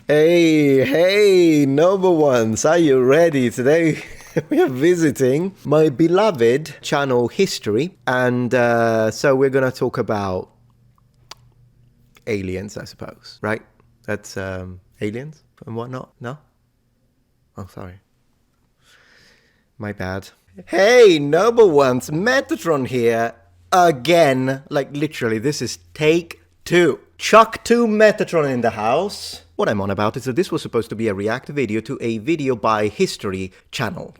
Hey, noble ones, are you ready? Today we are visiting my beloved channel history, and so we're gonna talk about aliens, I suppose, right? That's aliens and whatnot. No? Oh, sorry. My bad. Hey, noble ones, Metatron here again. Like literally, this is take 2. Chuck 2 Metatron in the house. What I'm on about is that this was supposed to be a react video to a video by History channel.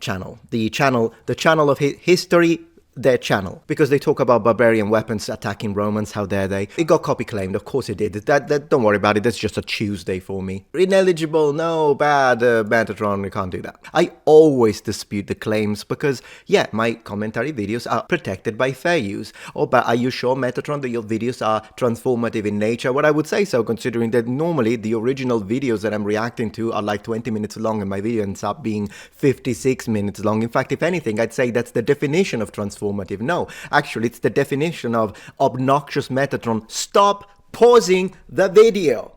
The channel of history, their channel. Because they talk about barbarian weapons attacking Romans, how dare they. It got copy claimed, of course it did. That don't worry about it, that's just a Tuesday for me. Ineligible, no, bad, Metatron, you can't do that. I always dispute the claims because, yeah, my commentary videos are protected by fair use. Oh, but are you sure, Metatron, that your videos are transformative in nature? Well, I would say so, considering that normally the original videos that I'm reacting to are like 20 minutes long and my video ends up being 56 minutes long. In fact, if anything, I'd say that's the definition of transformative. No, actually, it's the definition of obnoxious Metatron. Stop pausing the video.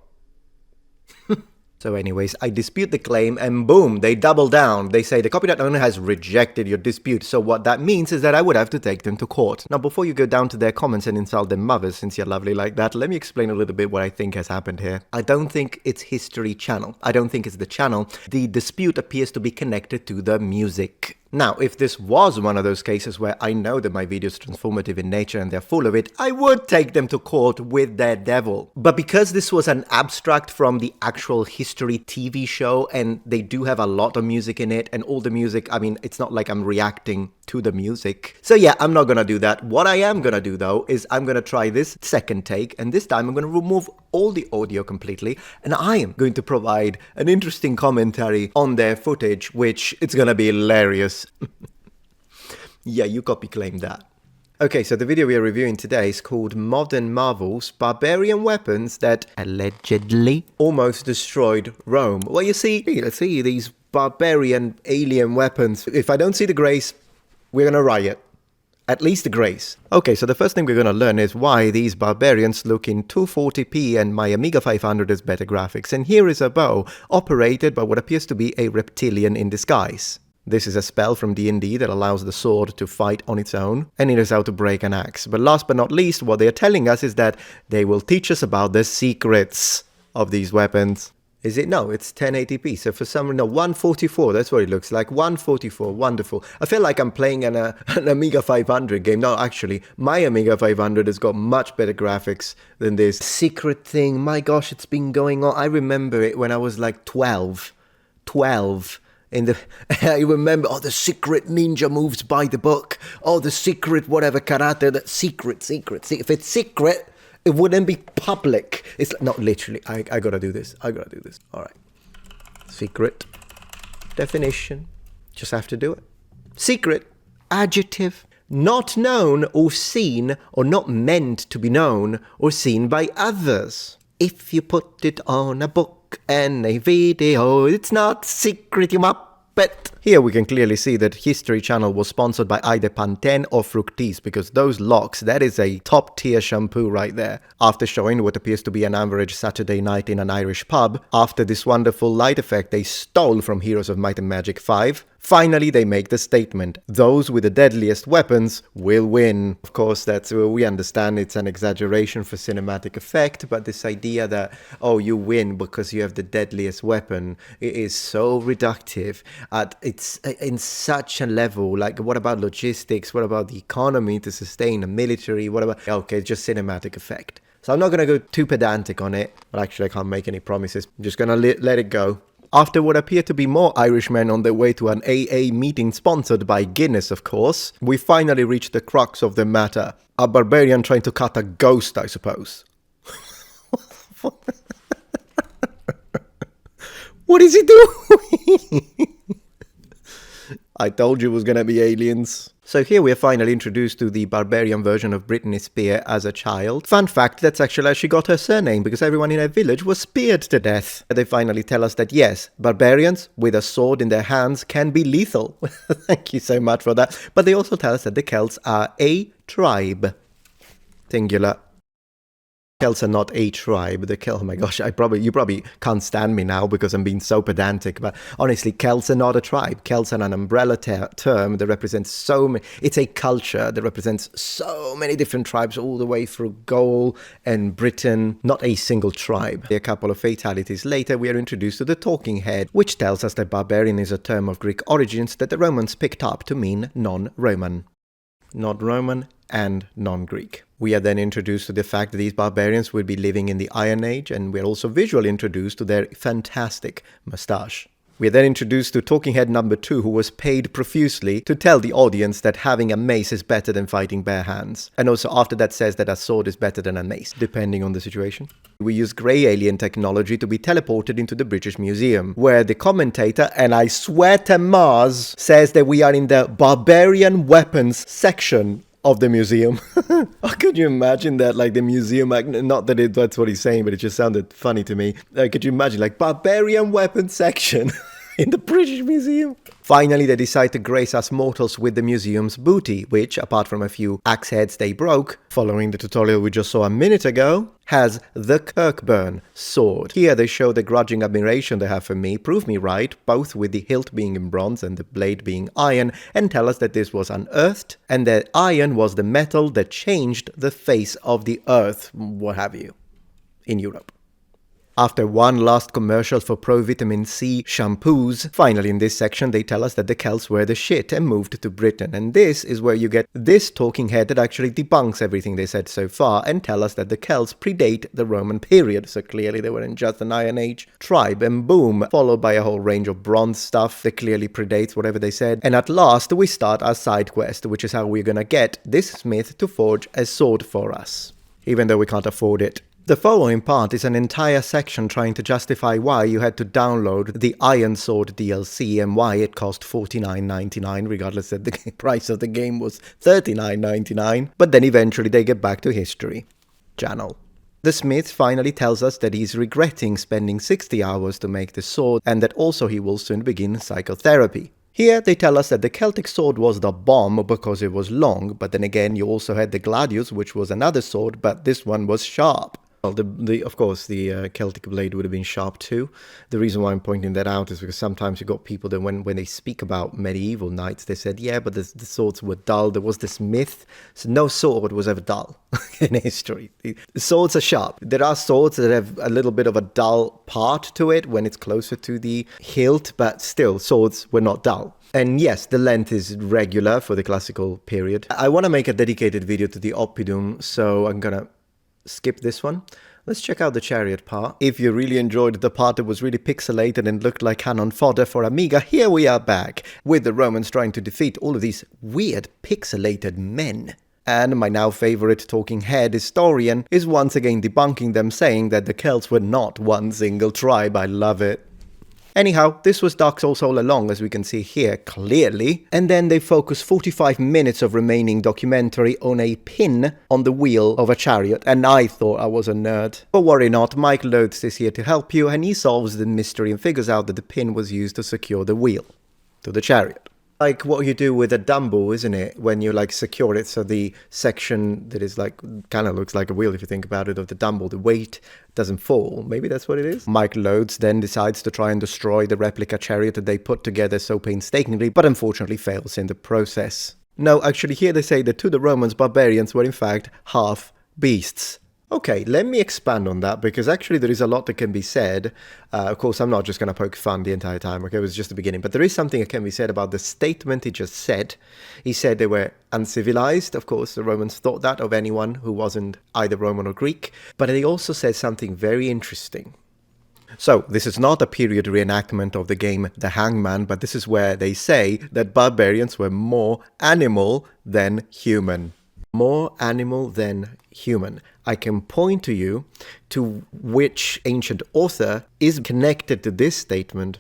So anyways, I dispute the claim and boom, they double down. They say the copyright owner has rejected your dispute. So what that means is that I would have to take them to court. Now, before you go down to their comments and insult their mothers, since you're lovely like that, let me explain a little bit what I think has happened here. I don't think it's History channel. I don't think it's the channel. The dispute appears to be connected to the music. Now, if this was one of those cases where I know that my video is transformative in nature and they're full of it, I would take them to court with their devil. But because this was an abstract from the actual History TV show, and they do have a lot of music in it, and all the music, I mean, it's not like I'm reacting to the music. So yeah, I'm not gonna do that. What I am gonna do though, is I'm gonna try this second take, and this time I'm gonna remove all the audio completely, and I am going to provide an interesting commentary on their footage, which it's gonna be hilarious. Yeah, you copy claim that. Okay, so the video we are reviewing today is called Modern Marvels, Barbarian Weapons That Allegedly Almost Destroyed Rome. Well, you see, let's see these barbarian alien weapons. If I don't see the grace, we're gonna riot. At least the grace. Okay, so the first thing we're gonna learn is why these barbarians look in 240p and my Amiga 500 has better graphics. And here is a bow, operated by what appears to be a reptilian in disguise. This is a spell from D&D that allows the sword to fight on its own, and it is how to break an axe. But last but not least, what they are telling us is that they will teach us about the secrets of these weapons. Is it? No, it's 1080p. So for some reason, no, 144, that's what it looks like. 144, wonderful. I feel like I'm playing an Amiga 500 game. No, actually, my Amiga 500 has got much better graphics than this. Secret thing, my gosh, it's been going on. I remember it when I was like 12. I remember, the secret ninja moves by the book. The secret whatever karate, the secret. If it's secret, it wouldn't be public. It's not literally. I gotta do this. All right. Secret. Definition. Just have to do it. Secret. Adjective. Not known or seen or not meant to be known or seen by others. If you put it on a book and a video, it's not secret, you muppet. Here we can clearly see that History Channel was sponsored by either Pantene or Fructis, because those locks, that is a top tier shampoo right there. After showing what appears to be an average Saturday night in an Irish pub, after this wonderful light effect they stole from Heroes of Might and Magic 5, finally they make the statement, those with the deadliest weapons will win. Of course, that's we understand it's an exaggeration for cinematic effect, but this idea that, you win because you have the deadliest weapon, it is so reductive. It's in such a level, like what about logistics, what about the economy to sustain a military, what about, okay, just cinematic effect. So I'm not going to go too pedantic on it, but actually I can't make any promises. I'm just going to let it go. After what appear to be more Irishmen on their way to an AA meeting sponsored by Guinness, of course, we finally reach the crux of the matter. A barbarian trying to cut a ghost, I suppose. What is he doing? I told you it was gonna be aliens. So here we are finally introduced to the barbarian version of Britney Spears as a child. Fun fact, that's actually how she got her surname, because everyone in her village was speared to death. They finally tell us that yes, barbarians with a sword in their hands can be lethal. Thank you so much for that. But they also tell us that the Celts are a tribe. Singular. Celts are not a tribe. Oh my gosh, you probably can't stand me now because I'm being so pedantic. But honestly, Celts are not a tribe. Celts are an umbrella term that represents so many. It's a culture that represents so many different tribes all the way through Gaul and Britain. Not a single tribe. A couple of fatalities later, we are introduced to the talking head, which tells us that barbarian is a term of Greek origins that the Romans picked up to mean non-Roman. Not Roman and non-Greek. We are then introduced to the fact that these barbarians would be living in the Iron Age, and we're also visually introduced to their fantastic moustache. We are then introduced to talking head number 2, who was paid profusely to tell the audience that having a mace is better than fighting bare hands. And also after that says that a sword is better than a mace, depending on the situation. We use grey alien technology to be teleported into the British Museum, where the commentator, and I swear to Mars, says that we are in the barbarian weapons section of the museum. Could you imagine that, like the museum, not that that's what he's saying, but it just sounded funny to me. Could you imagine, like, barbarian weapons section in the British Museum? Finally, they decide to grace us mortals with the museum's booty, which, apart from a few axe heads they broke, following the tutorial we just saw a minute ago, has the Kirkburn sword. Here they show the grudging admiration they have for me, prove me right, both with the hilt being in bronze and the blade being iron, and tell us that this was unearthed, and that iron was the metal that changed the face of the earth, what have you, in Europe. After one last commercial for pro-vitamin C shampoos, finally in this section they tell us that the Celts were the shit and moved to Britain, and this is where you get this talking head that actually debunks everything they said so far and tell us that the Celts predate the Roman period, so clearly they weren't just an Iron Age tribe, and boom, followed by a whole range of bronze stuff that clearly predates whatever they said, and at last we start our side quest, which is how we're gonna get this smith to forge a sword for us, even though we can't afford it. The following part is an entire section trying to justify why you had to download the Iron Sword DLC and why it cost $49.99, regardless that the price of the game was $39.99, but then eventually they get back to history. Channel. The smith finally tells us that he's regretting spending 60 hours to make the sword and that also he will soon begin psychotherapy. Here they tell us that the Celtic sword was the bomb because it was long, but then again you also had the gladius, which was another sword, but this one was sharp. Well, of course, the Celtic blade would have been sharp too. The reason why I'm pointing that out is because sometimes you got people that when they speak about medieval knights, they said, yeah, but the swords were dull. There was this myth, so no sword was ever dull in history. The swords are sharp. There are swords that have a little bit of a dull part to it when it's closer to the hilt, but still, swords were not dull. And yes, the length is regular for the classical period. I want to make a dedicated video to the Oppidum, so I'm gonna skip this one. Let's check out the chariot part. If you really enjoyed the part that was really pixelated and looked like cannon fodder for Amiga, here we are back, with the Romans trying to defeat all of these weird pixelated men. And my now favorite talking head historian is once again debunking them, saying that the Celts were not one single tribe. I love it. Anyhow, this was Dark Souls all along, as we can see here clearly, and then they focus 45 minutes of remaining documentary on a pin on the wheel of a chariot, and I thought I was a nerd. But worry not, Mike Loads is here to help you, and he solves the mystery and figures out that the pin was used to secure the wheel to the chariot. Like what you do with a dumbbell, isn't it? When you like secure it, so the section that is like, kind of looks like a wheel if you think about it, of the dumbbell, the weight doesn't fall. Maybe that's what it is. Mike Loads then decides to try and destroy the replica chariot that they put together so painstakingly, but unfortunately fails in the process. No, actually here they say that to the Romans, barbarians were in fact half beasts. Okay, let me expand on that, because actually there is a lot that can be said. Of course, I'm not just going to poke fun the entire time, okay, it was just the beginning. But there is something that can be said about the statement he just said. He said they were uncivilized. Of course, the Romans thought that of anyone who wasn't either Roman or Greek. But he also said something very interesting. So, this is not a period reenactment of the game The Hangman, but this is where they say that barbarians were more animal than human. More animal than human. I can point to you to which ancient author is connected to this statement,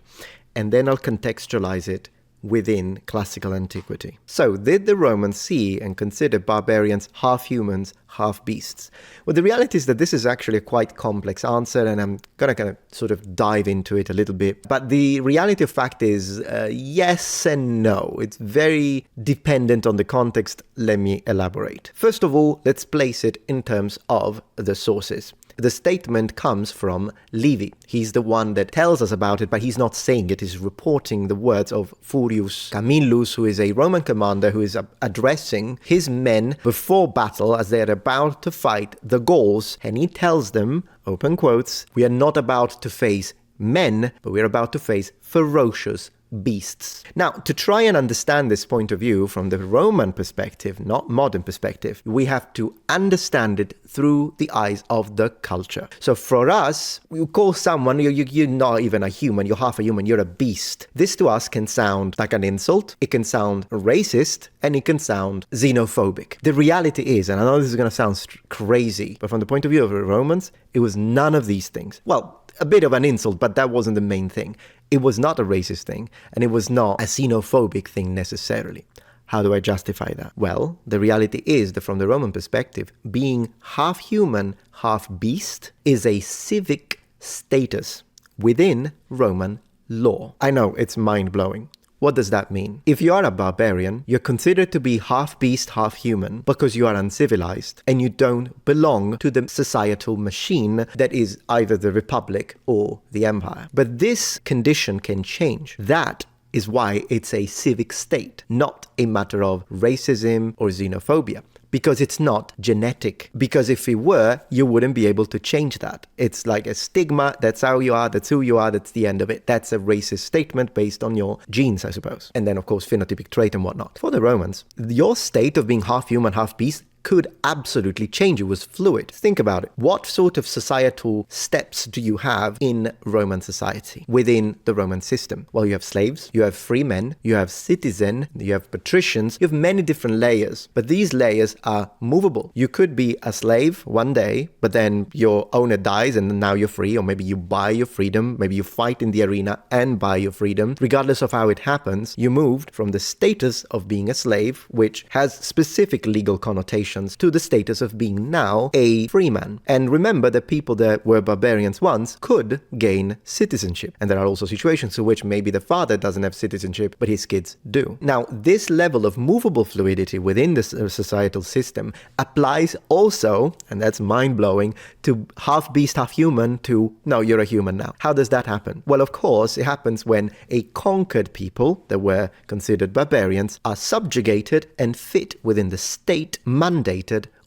and then I'll contextualize it within classical antiquity. So, did the Romans see and consider barbarians half humans, half beasts? Well, the reality is that this is actually a quite complex answer, and I'm going to kind of sort of dive into it a little bit. But the reality of fact is yes and no. It's very dependent on the context. Let me elaborate. First of all, let's place it in terms of the sources. The statement comes from Livy. He's the one that tells us about it, but he's not saying it. He's reporting the words of Furius Camillus, who is a Roman commander who is addressing his men before battle as they're about to fight the Gauls. And he tells them, open quotes, "We are not about to face men, but we're about to face ferocious beasts." Now, to try and understand this point of view from the Roman perspective, not modern perspective, we have to understand it through the eyes of the culture. So for us, you call someone, you're not even a human, you're half a human, you're a beast. This to us can sound like an insult, it can sound racist, and it can sound xenophobic. The reality is, and I know this is going to sound crazy, but from the point of view of the Romans, it was none of these things. Well, a bit of an insult, but that wasn't the main thing. It was not a racist thing, and it was not a xenophobic thing necessarily. How do I justify that? Well, the reality is that from the Roman perspective, being half human, half beast is a civic status within Roman law. I know, it's mind-blowing. What does that mean? If you are a barbarian, you're considered to be half beast, half human because you are uncivilized and you don't belong to the societal machine that is either the Republic or the Empire. But this condition can change. That is why it's a civic state, not a matter of racism or xenophobia. Because it's not genetic. Because if it were, you wouldn't be able to change that. It's like a stigma, that's how you are, that's who you are, that's the end of it. That's a racist statement based on your genes, I suppose. And then, of course, phenotypic trait and whatnot. For the Romans, your state of being half human, half beast could absolutely change. It was fluid. Think about it. What sort of societal steps do you have in Roman society, within the Roman system? Well, you have slaves, you have free men, you have citizen, you have patricians, you have many different layers, but these layers are movable. You could be a slave one day, but then your owner dies and now you're free, or maybe you buy your freedom, maybe you fight in the arena and buy your freedom. Regardless of how it happens, you moved from the status of being a slave, which has specific legal connotations, to the status of being now a free man. And remember that people that were barbarians once could gain citizenship. And there are also situations in which maybe the father doesn't have citizenship, but his kids do. Now, this level of movable fluidity within the societal system applies also, and that's mind-blowing, to half beast, half human, to, no, you're a human now. How does that happen? Well, of course, it happens when a conquered people that were considered barbarians are subjugated and fit within the state mandated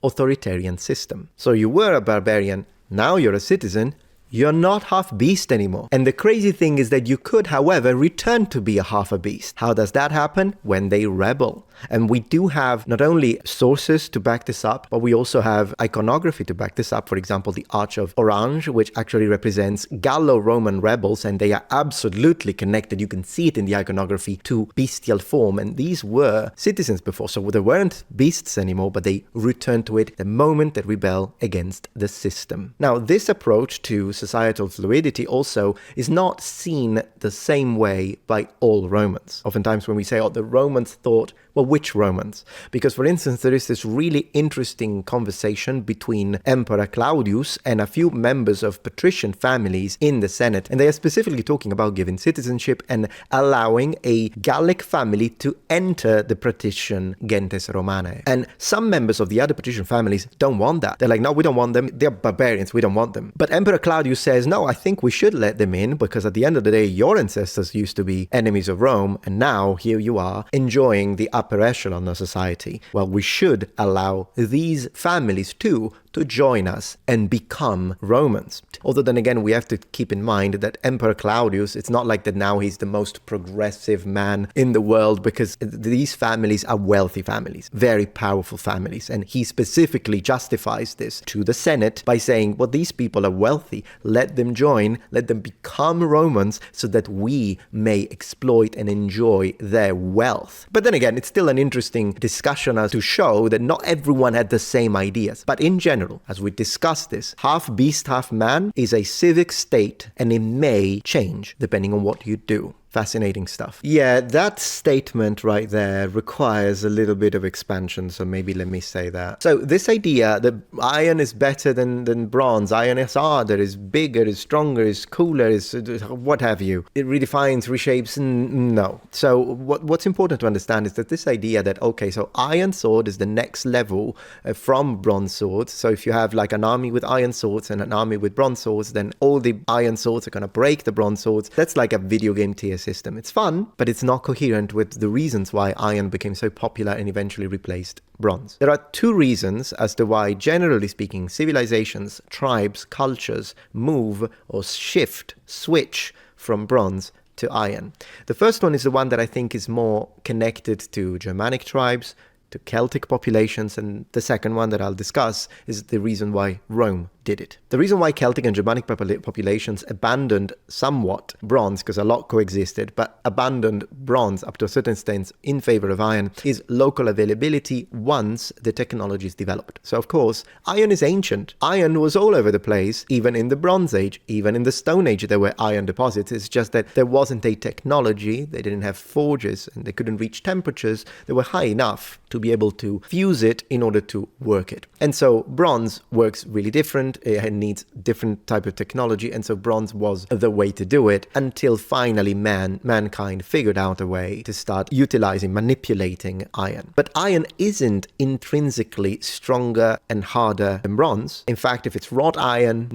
authoritarian system. So you were a barbarian, now you're a citizen, you're not half beast anymore. And the crazy thing is that you could, however, return to be a half a beast. How does that happen? When they rebel. And we do have not only sources to back this up, but we also have iconography to back this up. For example, the Arch of Orange, which actually represents Gallo-Roman rebels, and they are absolutely connected. You can see it in the iconography to bestial form. And these were citizens before, so they weren't beasts anymore, but they returned to it the moment they rebel against the system. Now, this approach to societal fluidity also is not seen the same way by all Romans. Oftentimes when we say, oh, the Romans thought, well, which Romans? Because, for instance, there is this really interesting conversation between Emperor Claudius and a few members of patrician families in the Senate, and they are specifically talking about giving citizenship and allowing a Gallic family to enter the patrician gentes Romanae. And some members of the other patrician families don't want that. They're like, no, we don't want them. They're barbarians. We don't want them. But Emperor Claudius says, no, I think we should let them in, because at the end of the day, your ancestors used to be enemies of Rome, and now here you are enjoying the upper echelon of society. Well, we should allow these families too to join us and become Romans. Although then again, we have to keep in mind that Emperor Claudius, it's not like that now he's the most progressive man in the world, because these families are wealthy families, very powerful families. And he specifically justifies this to the Senate by saying, well, these people are wealthy, let them join, let them become Romans so that we may exploit and enjoy their wealth. But then again, it's still an interesting discussion as to show that not everyone had the same ideas. But in general, as we discuss this, half beast, half man is a civic state, and it may change depending on what you do. Fascinating stuff. Yeah, that statement right there requires a little bit of expansion, so maybe let me say that. So this idea that iron is better than bronze, iron is harder, is bigger, is stronger, is cooler, is what have you. It redefines, reshapes, no. So what's important to understand is that this idea that, okay, so iron sword is the next level from bronze swords. So if you have like an army with iron swords and an army with bronze swords, then all the iron swords are going to break the bronze swords. That's like a video game tier system. It's fun, but it's not coherent with the reasons why iron became so popular and eventually replaced bronze. There are two reasons as to why, generally speaking, civilizations, tribes, cultures move or switch from bronze to iron. The first one is the one that I think is more connected to Germanic tribes, to Celtic populations, and the second one that I'll discuss is the reason why Rome did it. The reason why Celtic and Germanic populations abandoned somewhat bronze, because a lot coexisted, but abandoned bronze up to a certain extent in favor of iron, is local availability once the technology is developed. So of course, iron is ancient. Iron was all over the place, even in the Bronze Age, even in the Stone Age there were iron deposits. It's just that there wasn't a technology, they didn't have forges, and they couldn't reach temperatures that were high enough to be able to fuse it in order to work it. And so bronze works really different. It needs different type of technology, and so bronze was the way to do it until finally mankind figured out a way to start utilizing, manipulating iron. But iron isn't intrinsically stronger and harder than bronze. In fact, if it's wrought iron,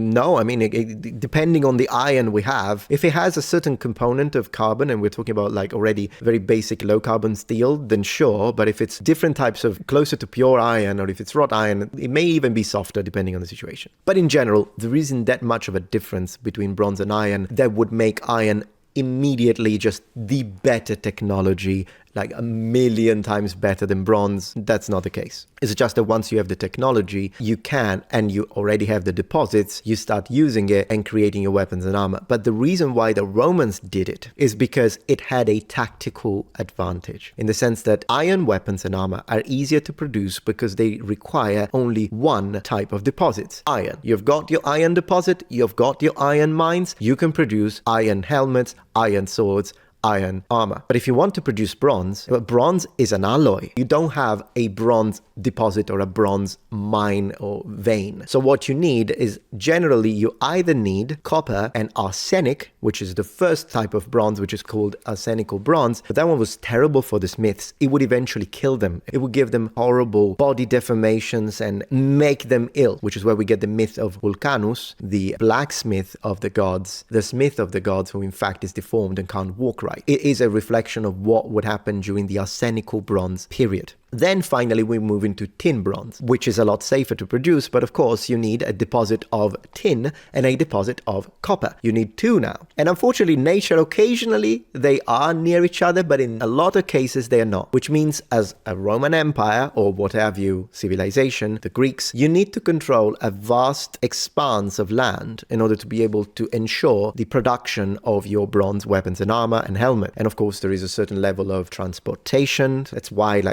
no. I mean, depending on the iron we have, if it has a certain component of carbon, and we're talking about like already very basic low carbon steel, then sure. But if it's different types of closer to pure iron, or if it's wrought iron, it may even be softer depending on the situation. But in general, there isn't that much of a difference between bronze and iron that would make iron immediately just the better technology, like 1,000,000 times better than bronze. That's not the case. It's just that once you have the technology, you can, and you already have the deposits, you start using it and creating your weapons and armor. But the reason why the Romans did it is because it had a tactical advantage, in the sense that iron weapons and armor are easier to produce because they require only one type of deposits, iron. You've got your iron deposit, you've got your iron mines, you can produce iron helmets, iron swords, iron armor. But if you want to produce bronze, well, bronze is an alloy. You don't have a bronze deposit or a bronze mine or vein. So what you need is, generally, you either need copper and arsenic, which is the first type of bronze, which is called arsenical bronze. But that one was terrible for the smiths. It would eventually kill them. It would give them horrible body deformations and make them ill, which is where we get the myth of Vulcanus, the blacksmith of the gods, the smith of the gods, who in fact is deformed and can't walk right. It is a reflection of what would happen during the arsenical bronze period. Then finally we move into tin bronze, which is a lot safer to produce, but of course you need a deposit of tin and a deposit of copper. You need two now. And unfortunately, nature, occasionally they are near each other, but in a lot of cases they are not, which means as a Roman Empire, or what have you, civilization, the Greeks, you need to control a vast expanse of land in order to be able to ensure the production of your bronze weapons and armor and helmet. And of course there is a certain level of transportation. That's why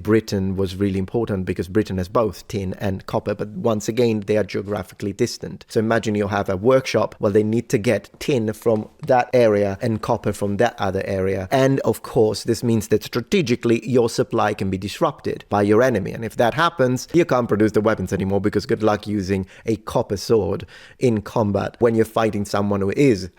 Britain was really important, because Britain has both tin and copper, but once again they are geographically distant. So imagine you have a workshop, well, they need to get tin from that area and copper from that other area, and of course this means that strategically your supply can be disrupted by your enemy, and if that happens, you can't produce the weapons anymore, because good luck using a copper sword in combat when you're fighting someone who is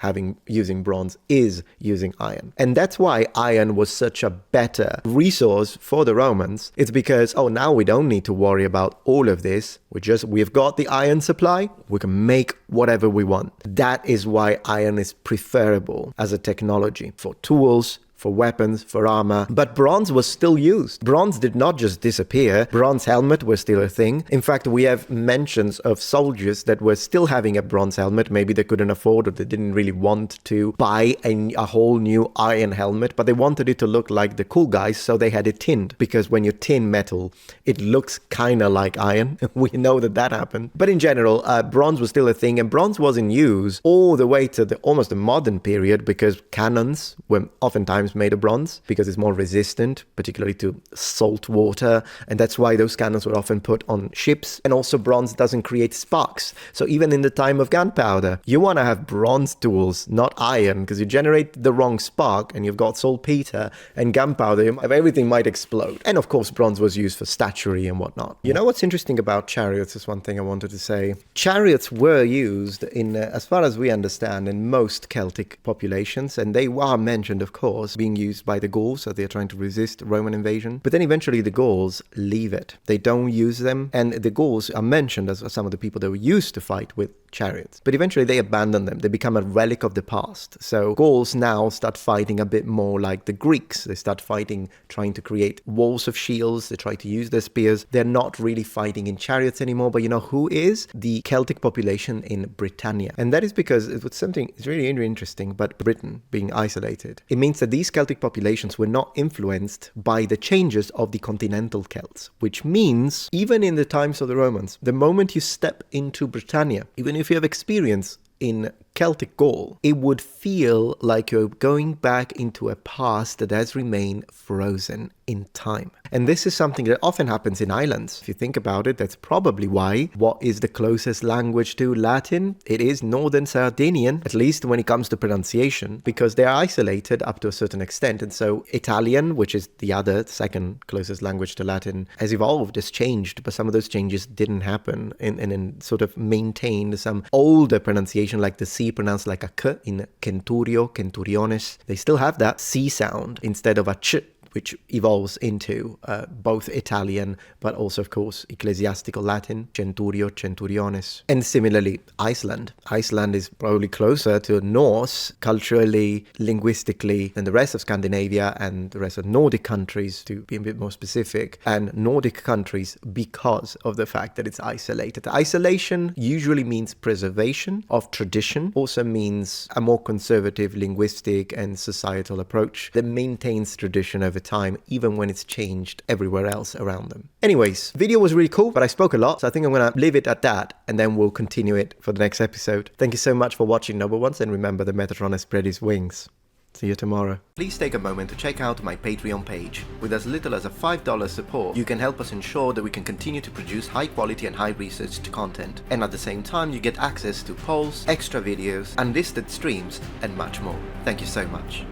using bronze, is using iron. And that's why iron was such a better resource for the Romans. It's because, now we don't need to worry about all of this. We've got the iron supply. We can make whatever we want. That is why iron is preferable as a technology for tools, for weapons, for armor. But bronze was still used. Bronze did not just disappear. Bronze helmet was still a thing. In fact, we have mentions of soldiers that were still having a bronze helmet. Maybe they couldn't afford, or they didn't really want to buy a whole new iron helmet, but they wanted it to look like the cool guys, so they had it tinned. Because when you tin metal, it looks kind of like iron. We know that happened. But in general, bronze was still a thing, and bronze was in use all the way to almost the modern period, because cannons were oftentimes cannons made of bronze because it's more resistant, particularly to salt water, and that's why those cannons were often put on ships. And also bronze doesn't create sparks. So even in the time of gunpowder, you want to have bronze tools, not iron, because you generate the wrong spark and you've got saltpeter and gunpowder, everything might explode. And of course, bronze was used for statuary and whatnot. You know what's interesting about chariots is one thing I wanted to say. Chariots were used in, as far as we understand, in most Celtic populations, and they are mentioned, of course, being used by the Gauls, so they're trying to resist Roman invasion. But then eventually the Gauls leave it. They don't use them, and the Gauls are mentioned as some of the people that were used to fight with chariots. But eventually they abandon them. They become a relic of the past. So Gauls now start fighting a bit more like the Greeks. They start fighting, trying to create walls of shields. They try to use their spears. They're not really fighting in chariots anymore. But you know who is? The Celtic population in Britannia. And that is because it was something, it's really interesting, but Britain being isolated, it means that these Celtic populations were not influenced by the changes of the continental Celts, which means even in the times of the Romans, the moment you step into Britannia, even if you have experience in Celtic Gaul, it would feel like you're going back into a past that has remained frozen in time. And this is something that often happens in islands. If you think about it, that's probably why what is the closest language to Latin? It is Northern Sardinian, at least when it comes to pronunciation, because they're isolated up to a certain extent. And so Italian, which is the other second closest language to Latin, has evolved, has changed, but some of those changes didn't happen and sort of maintained some older pronunciation, like the C pronounced like a K in centurio, centuriones. They still have that C sound instead of a Ch, which evolves into both Italian, but also, of course, ecclesiastical Latin, centurio, centuriones. And similarly, Iceland. Iceland is probably closer to Norse, culturally, linguistically, than the rest of Scandinavia and the rest of Nordic countries, to be a bit more specific. And Nordic countries because of the fact that it's isolated. Isolation usually means preservation of tradition, also means a more conservative linguistic and societal approach that maintains tradition over time, even when it's changed everywhere else around them. Anyways, video was really cool, but I spoke a lot, so I think I'm gonna leave it at that, and then we'll continue it for the next episode. Thank you so much for watching, noble ones, and remember, the Metatron has spread his wings. See you tomorrow. Please take a moment to check out my Patreon page. With as little as a $5 support, you can help us ensure that we can continue to produce high quality and high researched content. And at the same time, you get access to polls, extra videos, unlisted streams, and much more. Thank you so much.